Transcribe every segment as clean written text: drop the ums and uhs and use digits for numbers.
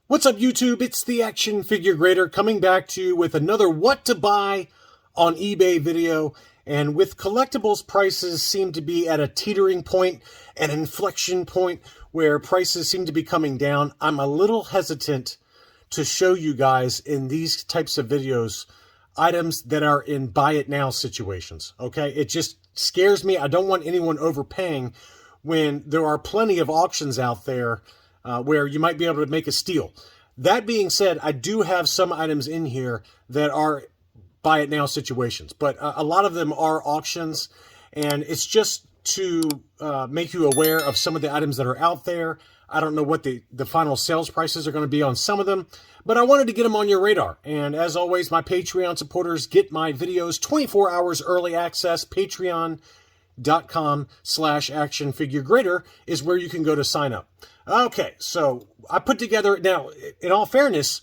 What's up, YouTube? It's the Action Figure Grader coming back to you with another what to buy on eBay video. And with collectibles, prices seem to be at a teetering point, an inflection point where prices seem to be coming down. I'm a little hesitant to show you guys in these types of videos items that are in buy it now situations. Okay, it just scares me. I don't want anyone overpaying when there are plenty of auctions out there where you might be able to make a steal. That being said, I do have some items in here that are buy it now situations, but a lot of them are auctions, and it's just to make you aware of some of the items that are out there. I don't know what the final sales prices are going to be on some of them, but I wanted to get them on your radar. And as always, my Patreon supporters get my videos 24 hours early access. Patreon.com/actionfiguregrader is where you can go to sign up. Okay, so I put together, now, in all fairness,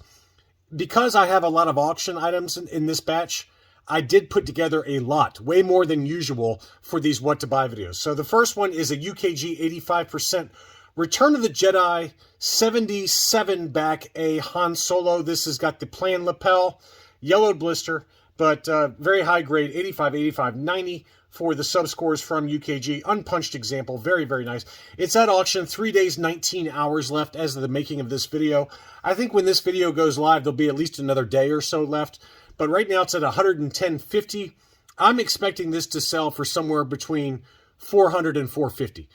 because I have a lot of auction items in this batch, I did put together a lot, way more than usual for these what to buy videos. So the first one is a UKG 85% Return of the Jedi 77 Back-A Han Solo. This has got the plain lapel, yellowed blister, but very high grade, 85, 85, 90 for the sub-scores from UKG. Unpunched example, very, very nice. It's at auction, 3 days, 19 hours left as of the making of this video. I think when this video goes live, there'll be at least another day or so left. But right now it's at $110.50. I'm expecting this to sell for somewhere between $400 and $450.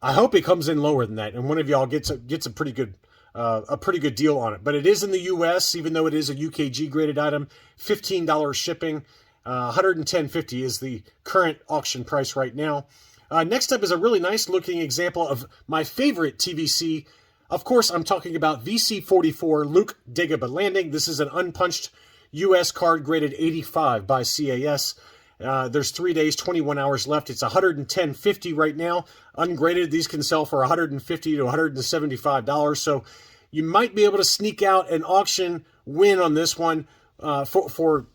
I hope it comes in lower than that, and one of y'all gets a pretty good deal on it. But it is in the U.S., even though it is a UKG graded item. $15 shipping. $110.50 is the current auction price right now. Next up is a really nice looking example of my favorite TVC. Of course, I'm talking about VC44 Luke Dagobah Landing. This is an unpunched U.S. card graded 85 by CAS. There's 3 days, 21 hours left. It's $110.50 right now. Ungraded, these can sell for $150 to $175. So you might be able to sneak out an auction win on this one for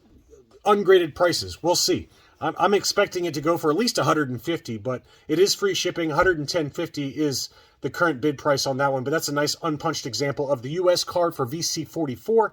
ungraded prices. We'll see. I'm expecting it to go for at least $150, but it is free shipping. $110.50 is the current bid price on that one, but that's a nice unpunched example of the U.S. card for VC44.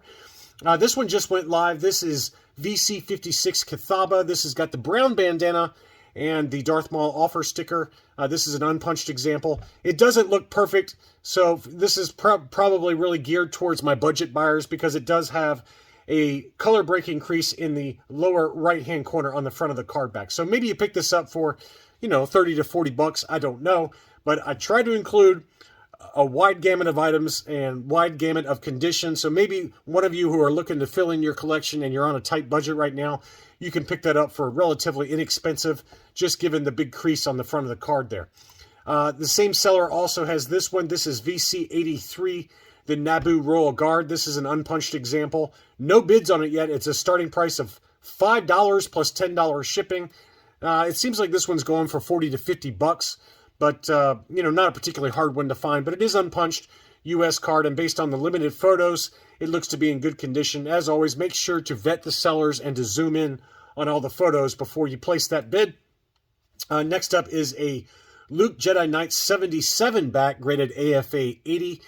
This one just went live. This is VC56 Kithaba. This has got the brown bandana and the Darth Maul offer sticker. This is an unpunched example. It doesn't look perfect, so this is probably really geared towards my budget buyers because it does have a color breaking crease in the lower right-hand corner on the front of the card back. So maybe you pick this up for, 30 to 40 bucks. I don't know. But I try to include a wide gamut of items and wide gamut of conditions. So maybe one of you who are looking to fill in your collection and you're on a tight budget right now, you can pick that up for relatively inexpensive, just given the big crease on the front of the card there. The same seller also has this one. This is VC83. The Naboo Royal Guard. This is an unpunched example. No bids on it yet. It's a starting price of $5 plus $10 shipping. It seems like this one's going for 40 to 50 bucks, but not a particularly hard one to find. But it is unpunched U.S. card, and based on the limited photos, it looks to be in good condition. As always, make sure to vet the sellers and to zoom in on all the photos before you place that bid. Next up is a Luke Jedi Knight 77 back graded AFA 80.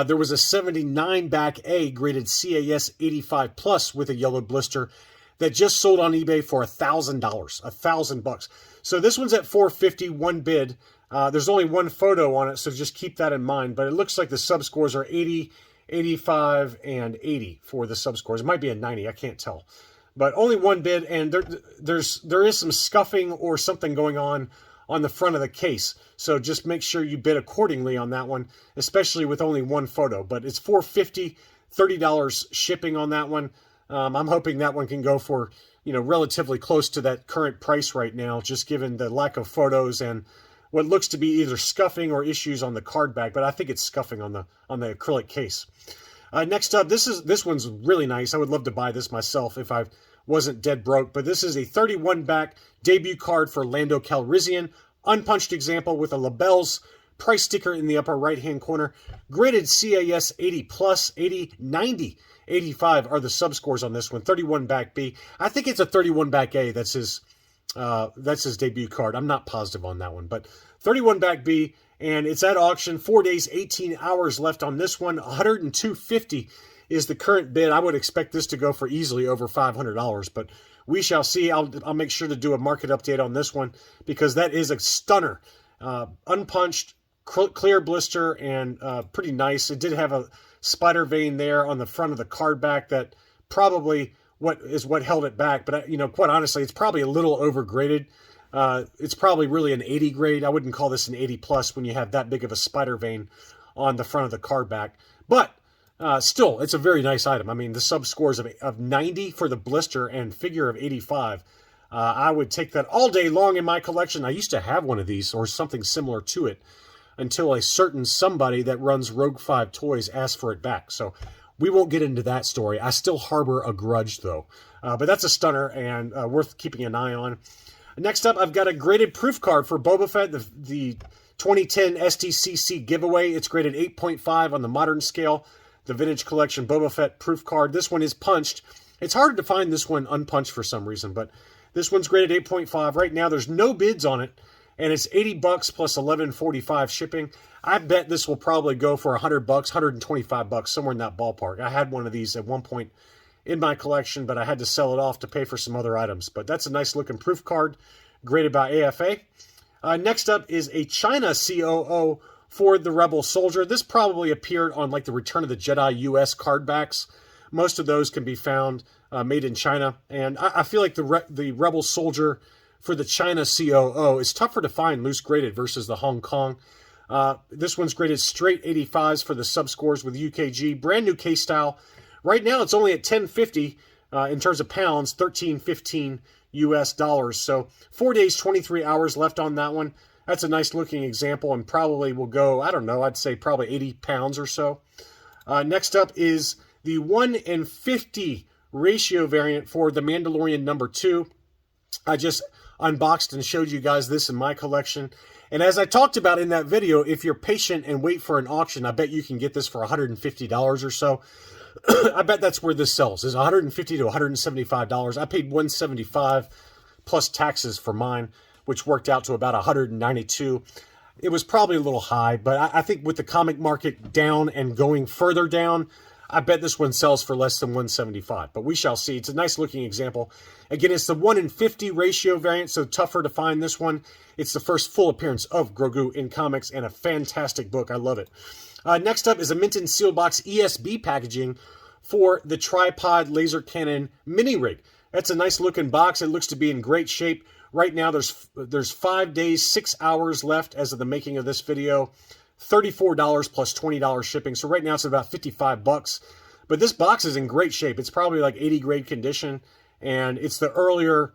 There was a 79 back A graded CAS 85 plus with a yellow blister that just sold on eBay for $1,000, $1,000. So this one's at $450, one bid. There's only one photo on it, so just keep that in mind. But it looks like the sub scores are 80, 85, and 80 for the sub scores. It might be a 90, I can't tell. But only one bid, and there is some scuffing or something going on the front of the case. So just make sure you bid accordingly on that one, especially with only one photo. But it's $450, $30 shipping on that one. I'm hoping that one can go for, relatively close to that current price right now, just given the lack of photos and what looks to be either scuffing or issues on the card back, but I think it's scuffing on the acrylic case. Next up, this one's really nice. I would love to buy this myself if I wasn't dead broke, but this is a 31 back debut card for Lando Calrissian, unpunched example with a labels price sticker in the upper right hand corner, graded CAS 80 plus, 80, 90, 85 are the sub scores on this one. 31 back B. I think it's a 31 back A. That's his That's his debut card. I'm not positive on that one, but 31 back B, and it's at auction. 4 days, 18 hours left on this one. 102.50 is the current bid. I would expect this to go for easily over $500, but we shall see. I'll make sure to do a market update on this one because that is a stunner. Unpunched, clear blister, and pretty nice. It did have a spider vein there on the front of the card back that probably what held it back. But, quite honestly, it's probably a little overgraded. It's probably really an 80 grade. I wouldn't call this an 80 plus when you have that big of a spider vein on the front of the card back. But still, it's a very nice item. I mean, the sub scores of 90 for the blister and figure of 85. I would take that all day long in my collection. I used to have one of these or something similar to it until a certain somebody that runs Rogue 5 Toys asked for it back. So we won't get into that story. I still harbor a grudge, though. But that's a stunner and worth keeping an eye on. Next up, I've got a graded proof card for Boba Fett, the 2010 SDCC giveaway. It's graded 8.5 on the modern scale. The Vintage Collection Boba Fett proof card. This one is punched. It's hard to find this one unpunched for some reason, but this one's graded 8.5. Right now, there's no bids on it, and it's $80 plus $11.45 shipping. I bet this will probably go for $100, $125, somewhere in that ballpark. I had one of these at one point in my collection, but I had to sell it off to pay for some other items. But that's a nice looking proof card, graded by AFA. Next up is a China COO for the Rebel Soldier. This probably appeared on like the Return of the Jedi US card backs. Most of those can be found made in China. And I feel like the Rebel Soldier for the China COO is tougher to find loose graded versus the Hong Kong. This one's graded straight 85s for the subscores with UKG. Brand new case style. Right now it's only at $10.50 in terms of pounds, $13.15 US dollars. So 4 days, 23 hours left on that one. That's a nice looking example and probably will go, I don't know, I'd say probably 80 pounds or so. Next up is the 1:50 ratio variant for the Mandalorian number 2. I just unboxed and showed you guys this in my collection. And as I talked about in that video, if you're patient and wait for an auction, I bet you can get this for $150 or so. I bet that's where this sells, is $150 to $175. I paid $175 plus taxes for mine, which worked out to about $192. It was probably a little high, but I think with the comic market down and going further down, I bet this one sells for less than $175, but we shall see. It's a nice looking example. Again, it's the 1:50 ratio variant, so tougher to find this one. It's the first full appearance of Grogu in comics and a fantastic book. I love it. Next up is a mint and seal box ESB packaging for the tripod laser cannon mini rig. That's a nice looking box. It looks to be in great shape. Right now, there's 5 days, 6 hours left as of the making of this video. $34 plus $20 shipping. So right now it's about $55. But this box is in great shape. It's probably like 80 grade condition, and it's the earlier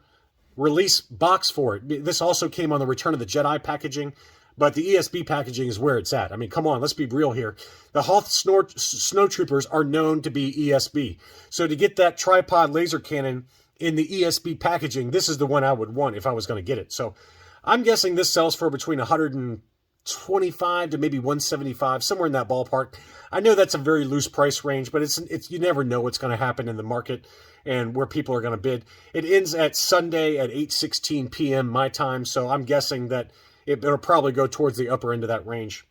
release box for it. This also came on the Return of the Jedi packaging, but the ESB packaging is where it's at. I mean, come on, let's be real here. The Hoth snowtroopers are known to be ESB. So to get that tripod laser cannon in the ESB packaging, this is the one I would want if I was going to get it. So I'm guessing this sells for between $125 to maybe $175, somewhere in that ballpark. I know that's a very loose price range, but it's you never know what's going to happen in the market and where people are going to bid. It ends at Sunday at 8:16 p.m. my time, so I'm guessing that it'll probably go towards the upper end of that range.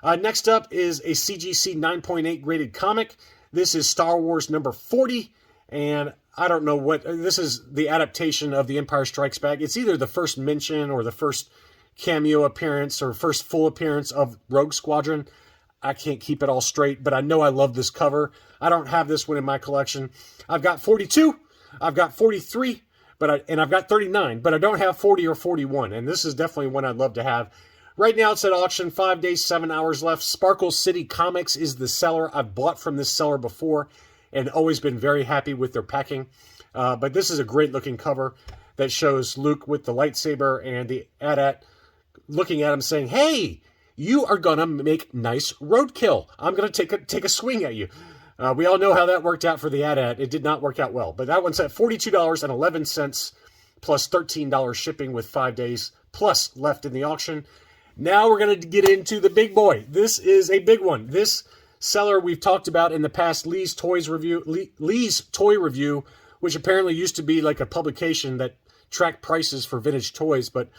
Next up is a CGC 9.8 graded comic. This is Star Wars number 40, and I don't know what, this is the adaptation of The Empire Strikes Back. It's either the first mention or the first cameo appearance or first full appearance of Rogue Squadron. I can't keep it all straight, but I know I love this cover. I don't have this one in my collection. I've got 42, I've got 43, and I've got 39, but I don't have 40 or 41, and this is definitely one I'd love to have. Right now it's at auction, 5 days, 7 hours left. Sparkle City Comics is the seller. I've bought from this seller before and always been very happy with their packing. But this is a great looking cover that shows Luke with the lightsaber and the AT-AT looking at him saying, "Hey, you are going to make nice roadkill. I'm going to take a swing at you." We all know how that worked out for the AT-AT. It did not work out well. But that one's at $42.11 plus $13 shipping with 5 days plus left in the auction. Now we're going to get into the big boy. This is a big one. This seller we've talked about in the past, Lee's Toy Review, which apparently used to be like a publication that track prices for vintage toys, but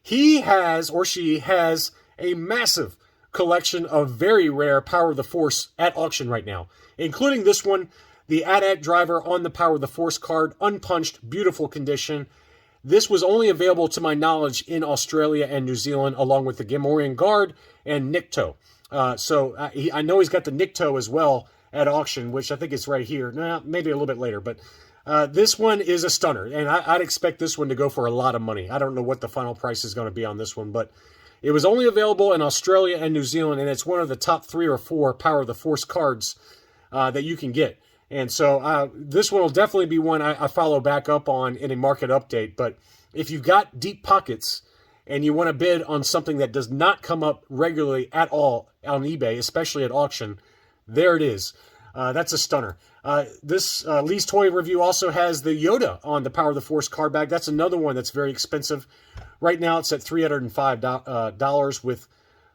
he has, or she has, a massive collection of very rare Power of the Force at auction right now, including this one, the AT-AT driver on the Power of the Force card, unpunched, beautiful condition. This was only available, to my knowledge, in Australia and New Zealand, along with the Gamorrean Guard and Nikto. I know he's got the Nikto as well at auction, which I think is right here. Nah, maybe a little bit later, but this one is a stunner, and I'd expect this one to go for a lot of money. I don't know what the final price is going to be on this one, but it was only available in Australia and New Zealand, and it's one of the top 3 or 4 Power of the Force cards that you can get. And so this one will definitely be one I follow back up on in a market update. But if you've got deep pockets and you want to bid on something that does not come up regularly at all on eBay, especially at auction, there it is. That's a stunner. This Lee's Toy Review also has the Yoda on the Power of the Force card bag. That's another one that's very expensive. Right now it's at $305 with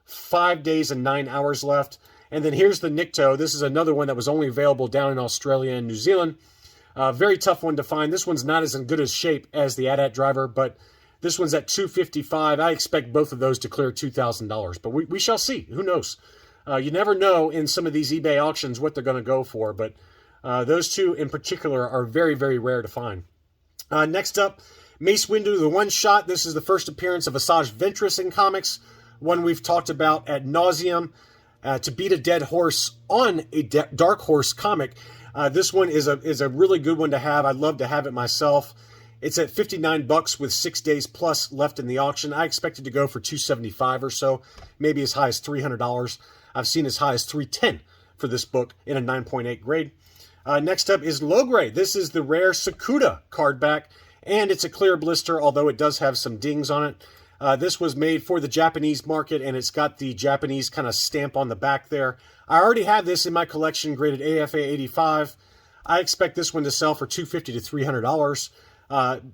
5 days and 9 hours left. And then here's the Nikto. This is another one that was only available down in Australia and New Zealand. Very tough one to find. This one's not as in good as shape as the AT-AT driver, but this one's at $255. I expect both of those to clear $2,000, but we shall see. Who knows? You never know in some of these eBay auctions what they're going to go for, but those two in particular are very, very rare to find. Next up, Mace Windu, the one-shot. This is the first appearance of Asajj Ventress in comics, one we've talked about ad nauseum. To beat a dead horse on a Dark Horse comic. This one is a really good one to have. I'd love to have it myself. It's at $59 with 6 days plus left in the auction. I expect it to go for $275 or so, maybe as high as $300. I've seen as high as $310 for this book in a 9.8 grade. Next up is Logray. This is the rare Sakuda card back, and it's a clear blister, although it does have some dings on it. This was made for the Japanese market, and it's got the Japanese kind of stamp on the back there. I already have this in my collection, graded AFA 85. I expect this one to sell for $250 to $300.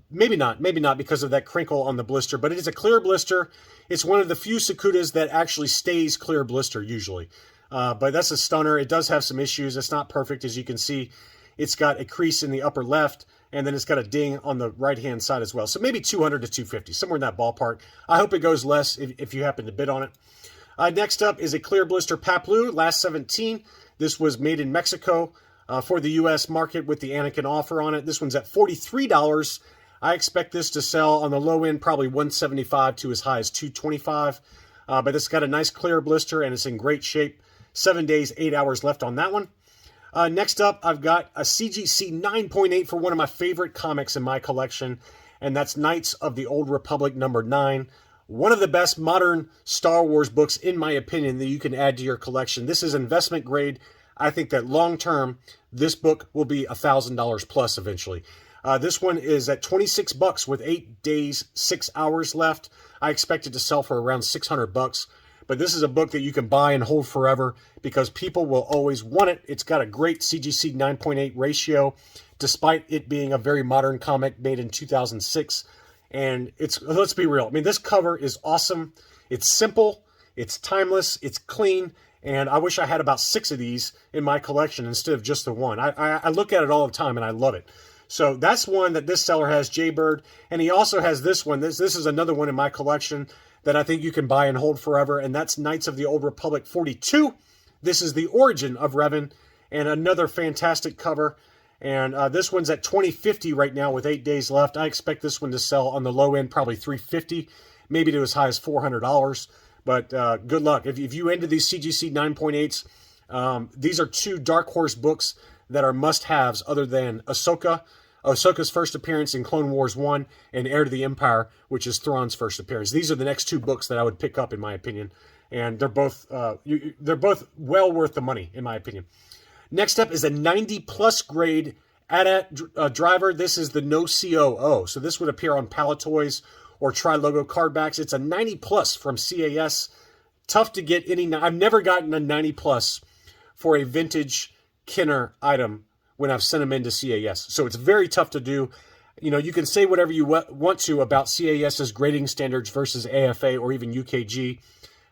Maybe not because of that crinkle on the blister, but it is a clear blister. It's one of the few Sakudas that actually stays clear blister usually. But that's a stunner. It does have some issues. It's not perfect, as you can see. It's got a crease in the upper left, and then it's got a ding on the right-hand side as well. So maybe $200 to $250, somewhere in that ballpark. I hope it goes less if you happen to bid on it. Next up is a clear blister Paplu, last 17. This was made in Mexico for the U.S. market with the Anakin offer on it. This one's at $43. I expect this to sell on the low end, probably $175 to as high as $225. But it's got a nice clear blister, and it's in great shape. 7 days, 8 hours left on that one. Next up, I've got a CGC 9.8 for one of my favorite comics in my collection, and that's Knights of the Old Republic number 9. One of the best modern Star Wars books, in my opinion, that you can add to your collection. This is investment grade. I think that long term, this book will be $1,000 plus eventually. This one is at $26 with 8 days, 6 hours left. I expect it to sell for around $600. But this is a book that you can buy and hold forever because people will always want it. It's got a great CGC 9.8 ratio, despite it being a very modern comic made in 2006. And let's be real. I mean, this cover is awesome. It's simple. It's timeless. It's clean. And I wish I had about 6 of these in my collection instead of just the one. I look at it all the time and I love it. So that's one that this seller has, Jaybird. And he also has this one. This is another one in my collection that I think you can buy and hold forever, and that's Knights of the Old Republic 42. This is the origin of Revan, and another fantastic cover. And this one's at $20.50 right now with 8 days left. I expect this one to sell on the low end, probably $350, maybe to as high as $400. But good luck. If you into these CGC 9.8s, these are 2 Dark Horse books that are must-haves other than Ahsoka's first appearance in Clone Wars 1, and Heir to the Empire, which is Thrawn's first appearance. These are the next 2 books that I would pick up, in my opinion. And they're both well worth the money, in my opinion. Next up is a 90-plus grade AT-AT driver. This is the No COO. So this would appear on Palatoys or Tri-Logo card backs. It's a 90-plus from CAS. Tough to get any. I've never gotten a 90-plus for a vintage Kenner item when I've sent them into CAS. So it's very tough to do. You know, you can say whatever you want to about CAS's grading standards versus AFA or even UKG,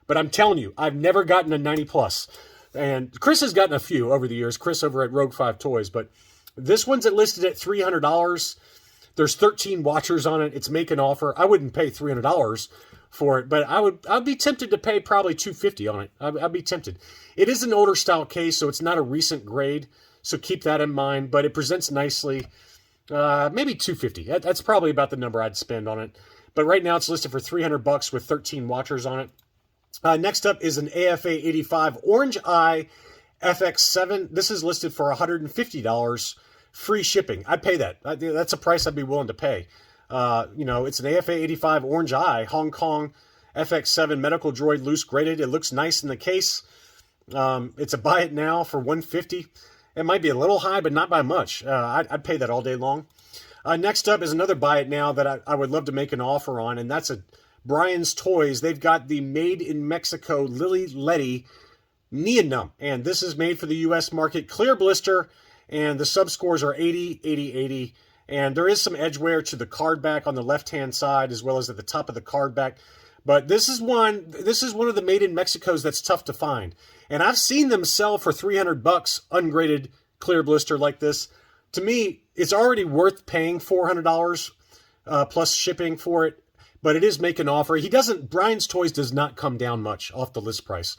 but I'm telling you, I've never gotten a 90 plus. And Chris has gotten a few over the years, Chris over at Rogue 5 Toys, but this one's listed at $300. There's 13 watchers on it. It's make an offer. I wouldn't pay $300 for it, but I'd be tempted to pay probably $250 on it. I'd be tempted. It is an older style case, so it's not a recent grade, so keep that in mind, but it presents nicely. Maybe $250. That's probably about the number I'd spend on it. But right now it's listed for $300 with 13 watchers on it. Next up is an AFA 85 Orange Eye FX7. This is listed for $150, free shipping. I'd pay that. That's a price I'd be willing to pay. It's an AFA 85 Orange Eye Hong Kong FX7 medical droid loose graded. It looks nice in the case. It's a buy it now for $150. It might be a little high, but not by much. I'd pay that all day long. Next up is another buy it now that I would love to make an offer on, and that's a Brian's Toys. They've got the Made in Mexico Lily Letty Neonum, and this is made for the U.S. market. Clear blister, and the sub-scores are 80, 80, 80, and there is some edge wear to the card back on the left-hand side as well as at the top of the card back. But this is one of the Made in Mexicos that's tough to find. And I've seen them sell for $300 ungraded clear blister like this. To me, it's already worth paying $400 plus shipping for it, but it is make an offer. Brian's Toys does not come down much off the list price.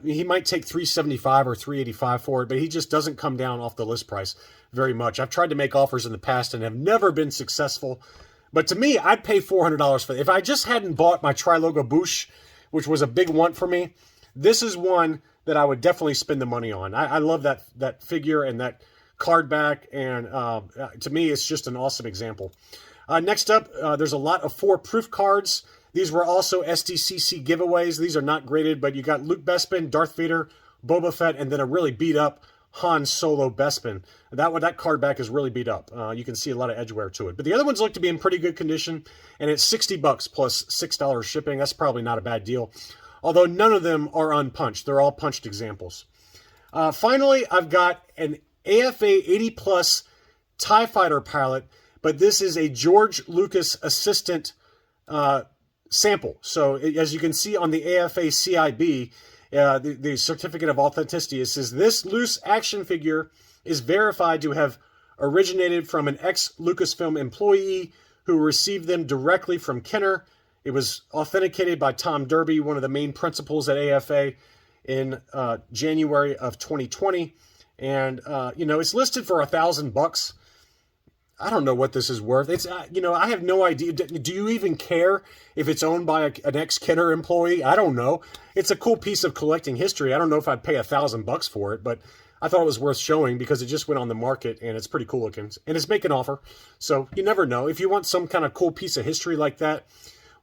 He might take $375 or $385 for it, but he just doesn't come down off the list price very much. I've tried to make offers in the past and have never been successful. But to me, I'd pay $400 for it. If I just hadn't bought my Tri-Logo Bouche, which was a big want for me, this is one that I would definitely spend the money on. I love that figure and that card back, and to me, it's just an awesome example. Next up, there's a lot of 4 proof cards. These were also SDCC giveaways. These are not graded, but you got Luke Bespin, Darth Vader, Boba Fett, and then a really beat-up Han Solo Bespin. That card back is really beat up. You can see a lot of edge wear to it. But the other ones look to be in pretty good condition, and it's $60 plus $6 shipping. That's probably not a bad deal. Although none of them are unpunched. They're all punched examples. Finally, I've got an AFA 80 plus TIE Fighter pilot, but this is a George Lucas assistant sample. So as you can see on the AFA CIB, the certificate of authenticity, it says this loose action figure is verified to have originated from an ex-Lucasfilm employee who received them directly from Kenner. It was authenticated by Tom Derby, one of the main principals at AFA, in January of 2020. And, it's listed for $1,000. I don't know what this is worth. It's, I have no idea. Do you even care if it's owned by an ex-Kenner employee? I don't know. It's a cool piece of collecting history. I don't know if I'd pay $1,000 for it, but I thought it was worth showing because it just went on the market and it's pretty cool looking. And it's make an offer. So you never know. If you want some kind of cool piece of history like that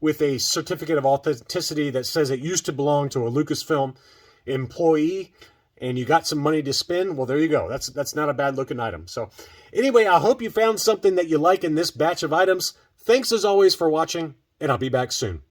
with a certificate of authenticity that says it used to belong to a Lucasfilm employee, and you got some money to spend, well, there you go. That's not a bad looking item. So anyway, I hope you found something that you like in this batch of items. Thanks as always for watching, and I'll be back soon.